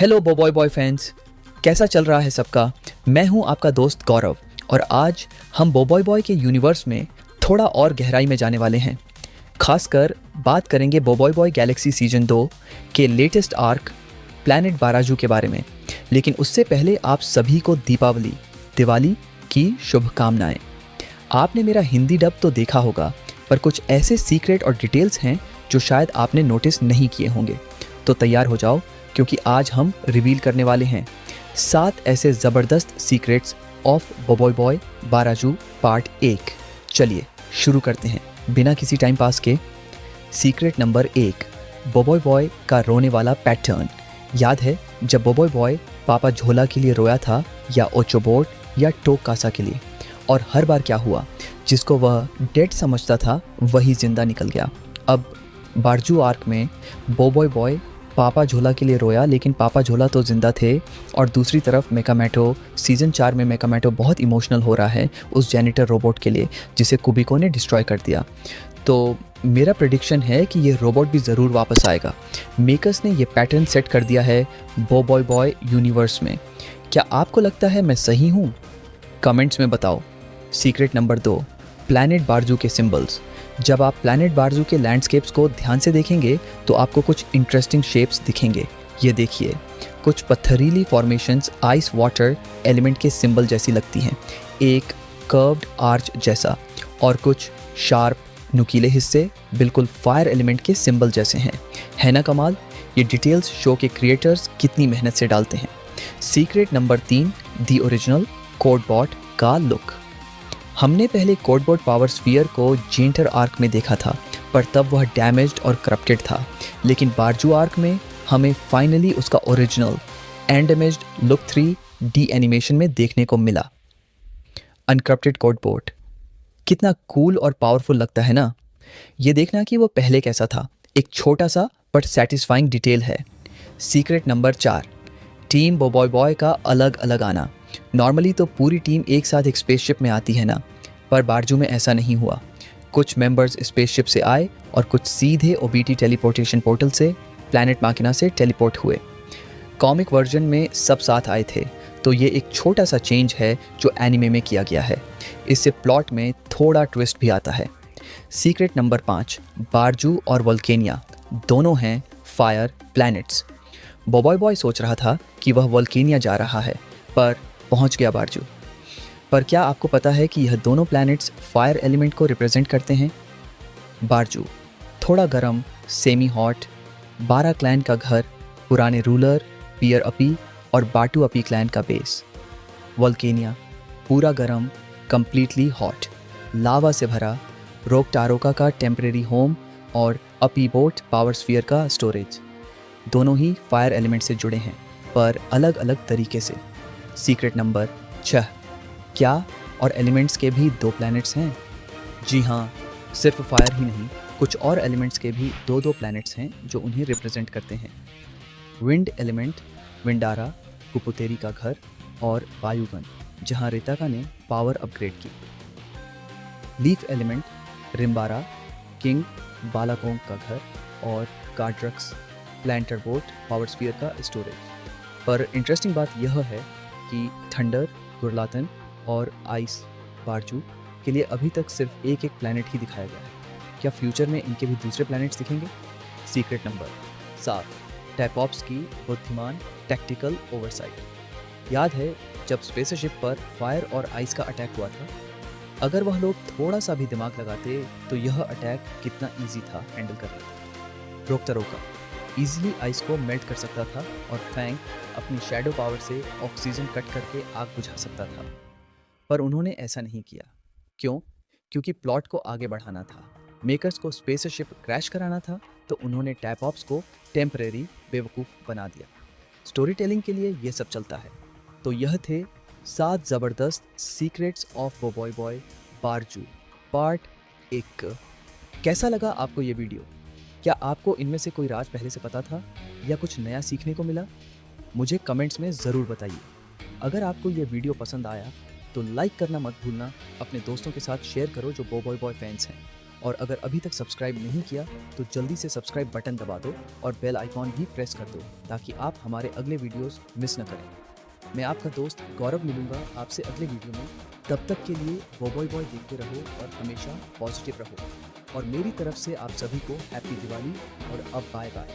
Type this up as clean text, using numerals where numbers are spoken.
Hello बोबॉय boy fans, कैसा चल रहा है सबका। मैं हूं आपका दोस्त गौरव और आज हम बोबॉय बॉय के यूनिवर्स में थोड़ा और गहराई में जाने वाले हैं। खासकर बात करेंगे बोबॉय बॉय गैलेक्सी सीजन 2 के लेटेस्ट आर्क प्लैनेट बाराजू के बारे में। लेकिन उससे पहले आप सभी को दिवाली की शुभकामनाएं। आपने मेरा हिंदी डब तो देखा होगा, पर कुछ ऐसे सीक्रेट और डिटेल्स हैं जो शायद आपने नोटिस नहीं किए होंगे। तो तैयार हो जाओ, क्योंकि आज हम रिवील करने वाले हैं 7 ऐसे ज़बरदस्त सीक्रेट्स ऑफ बोबॉय बॉय बाराजू पार्ट 1। चलिए शुरू करते हैं बिना किसी टाइम पास के। सीक्रेट नंबर 1, बोबॉय बॉय का रोने वाला पैटर्न। याद है जब बोबॉय बॉय पापा झोला के लिए रोया था, या ओचोबोट या टोकासा के लिए, और हर बार क्या हुआ, जिसको वह डेड समझता था वही जिंदा निकल गया। अब बारजू आर्क में बोबॉय बॉय पापा झोला के लिए रोया, लेकिन पापा झोला तो जिंदा थे, और दूसरी तरफ मेकामेटो सीज़न 4 में मेकामेटो बहुत इमोशनल हो रहा है उस जेनिटर रोबोट के लिए जिसे कुबिको ने डिस्ट्रॉय कर दिया। तो मेरा प्रेडिक्शन है कि ये रोबोट भी ज़रूर वापस आएगा। मेकर्स ने ये पैटर्न सेट कर दिया है बोबॉय बॉय यूनिवर्स में। क्या आपको लगता है मैं सही हूँ? कमेंट्स में बताओ। सीक्रेट नंबर 2, प्लैनेट बारजू के सिंबल्स। जब आप प्लैनेट बारजू के लैंडस्केप्स को ध्यान से देखेंगे तो आपको कुछ इंटरेस्टिंग शेप्स दिखेंगे। ये देखिए, कुछ पत्थरीली फॉर्मेशंस आइस वाटर एलिमेंट के सिंबल जैसी लगती हैं, एक कर्व्ड आर्च जैसा, और कुछ शार्प नुकीले हिस्से बिल्कुल फायर एलिमेंट के सिंबल जैसे हैं। है ना कमाल? ये डिटेल्स शो के क्रिएटर्स कितनी मेहनत से डालते हैं। सीक्रेट नंबर 3, दी ओरिजिनल कोडबॉट का लुक। हमने पहले कोडबॉट पावर स्फीयर को जेंटर आर्क में देखा था, पर तब वह डैमेज्ड और करप्टेड था। लेकिन बारजू आर्क में हमें फाइनली उसका ओरिजिनल एंडैमेज्ड लुक 3D एनिमेशन में देखने को मिला। अनकरप्टेड कोडबॉट कितना कूल और पावरफुल लगता है ना। ये देखना कि वो पहले कैसा था, एक छोटा सा बट सेटिस्फाइंग डिटेल है। सीक्रेट नंबर 4, टीम बोबॉय बॉय का अलग अलग आना। नॉर्मली तो पूरी टीम एक साथ एक स्पेसशिप में आती है ना, पर बारजू में ऐसा नहीं हुआ। कुछ मेंबर्स स्पेसशिप से आए और कुछ सीधे ओबीटी टेलीपोर्टेशन पोर्टल से प्लैनेट माकिना से टेलीपोर्ट हुए। कॉमिक वर्जन में सब साथ आए थे, तो ये एक छोटा सा चेंज है जो एनिमे में किया गया है। इससे प्लॉट में थोड़ा ट्विस्ट भी आता है। सीक्रेट नंबर 5, बारजू और वोल्केनिया दोनों हैं फायर प्लैनेट्स। बोबॉय बॉय सोच रहा था कि वह वोल्केनिया जा रहा है, पर पहुंच गया बारजू। पर क्या आपको पता है कि यह दोनों प्लैनेट्स फायर एलिमेंट को रिप्रेजेंट करते हैं? बारजू थोड़ा गर्म, सेमी हॉट, 12 क्लैन का घर, पुराने रूलर पियर अपी और बाटू अपी क्लैन का बेस। वोल्केनिया पूरा गर्म, कंप्लीटली हॉट, लावा से भरा, रोक टारोका का टेम्परेरी होम और अपी बोट पावर स्फीयर का स्टोरेज। दोनों ही फायर एलिमेंट से जुड़े हैं, पर अलग अलग तरीके से। सीक्रेट नंबर 6, क्या और एलिमेंट्स के भी 2 प्लैनेट्स हैं? जी हाँ, सिर्फ फायर ही नहीं, कुछ और एलिमेंट्स के भी 2 प्लैनेट्स हैं जो उन्हें रिप्रेजेंट करते हैं। विंड एलिमेंट विंडारा, कुपुतेरी का घर, और वायुगन जहाँ रिताका ने पावर अपग्रेड की। लीफ एलिमेंट रिम्बारा, किंग बालाकोंग का घर, और कार्ड्रक्स प्लांटर बोट पावर स्फीयर का स्टोरेज। पर इंटरेस्टिंग बात यह है कि थंडर, गुरलातन और आइस बारजू के लिए अभी तक सिर्फ एक प्लैनेट ही दिखाया गया है। क्या फ्यूचर में इनके भी दूसरे प्लैनेट्स दिखेंगे? सीक्रेट नंबर 7, टाइपॉप्स की बुद्धिमान टैक्टिकल ओवरसाइट। याद है जब स्पेसशिप पर फायर और आइस का अटैक हुआ था? अगर वह लोग थोड़ा सा भी दिमाग लगाते तो यह अटैक कितना ईजी था हैंडल करना। रोक टारोका ईजिली आइस को मेल्ट कर सकता था, और फैंग अपनी शैडो पावर से ऑक्सीजन कट करके आग बुझा सकता था। पर उन्होंने ऐसा नहीं किया। क्यों? क्योंकि प्लॉट को आगे बढ़ाना था। मेकर्स को स्पेसशिप क्रैश कराना था, तो उन्होंने टैपॉप्स को टेम्परेरी बेवकूफ़ बना दिया। स्टोरी टेलिंग के लिए ये सब चलता है। तो यह थे 7 ज़बरदस्त सीक्रेट्स ऑफ बोबॉय बॉय बारजू पार्ट 1। कैसा लगा आपको ये वीडियो? क्या आपको इनमें से कोई राज पहले से पता था, या कुछ नया सीखने को मिला? मुझे कमेंट्स में ज़रूर बताइए। अगर आपको ये वीडियो पसंद आया तो लाइक करना मत भूलना। अपने दोस्तों के साथ शेयर करो जो बोबॉय बॉय फैंस हैं। और अगर अभी तक सब्सक्राइब नहीं किया तो जल्दी से सब्सक्राइब बटन दबा दो और बेल आइकॉन भी प्रेस कर दो ताकि आप हमारे अगले वीडियोस मिस न करें। मैं आपका दोस्त गौरव मिलूंगा आपसे अगले वीडियो में। तब तक के लिए बॉय बॉय देखते रहो और हमेशा पॉजिटिव रहो। और मेरी तरफ से आप सभी को हैप्पी दिवाली और अब बाय बाय।